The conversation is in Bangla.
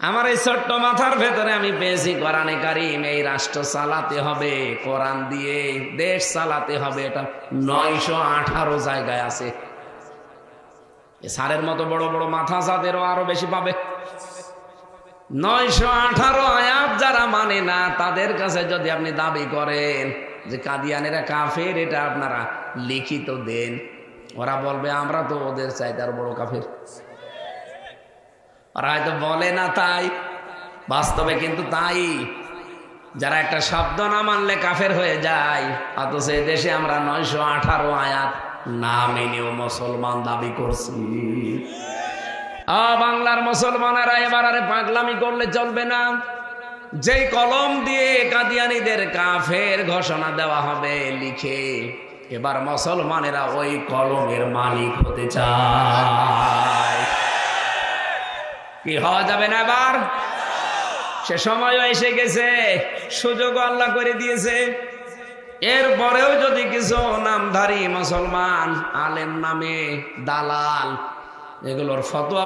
আমার এই ছোট্ট মাথার ভেতরে আমি পেয়েছি কোরআনে কারীম, এই রাষ্ট্র চালাতে হবে কোরআন দিয়ে, দেশ চালাতে হবে। এটা 918 জায়গায় আছে। সারের মতো বড় বড় মাথা যাদেরও আরো বেশি পাবে। 918 আয়াত যারা মানে না তাদের কাছে যদি আপনি দাবি করেন যে কাদিয়ানেরা কাফের, এটা আপনারা লিখিত দেন, ওরা বলবে আমরা তো ওদের চাইতে আরো বড় কাফের। ওরা হয়তো বলে না তাই, বাস্তবে কিন্তু তাই। যারা একটা শব্দ না মানলে কাফের হয়ে যায়, অথচ এই দেশে আমরা 918 আয়াত না মেনেও মুসলমান দাবি করছি। বাংলার মুসলমানেরা এবার আরে পাগলামি করলে চলবে না। যেই কলম দিয়ে কাদিয়ানীদের কাফের ঘোষণা দেওয়া হবে লিখে, এবার মুসলমানেরা ওই কলমের মালিক হতে চায়। কি হওয়া যাবে না এবার? সে সময়ও এসে গেছে, সুযোগও আল্লাহ করে দিয়েছে। এরপরেও যদি কিছু নামধারী মুসলমান আলেম নামে দালাল এগুলোর ফতোয়া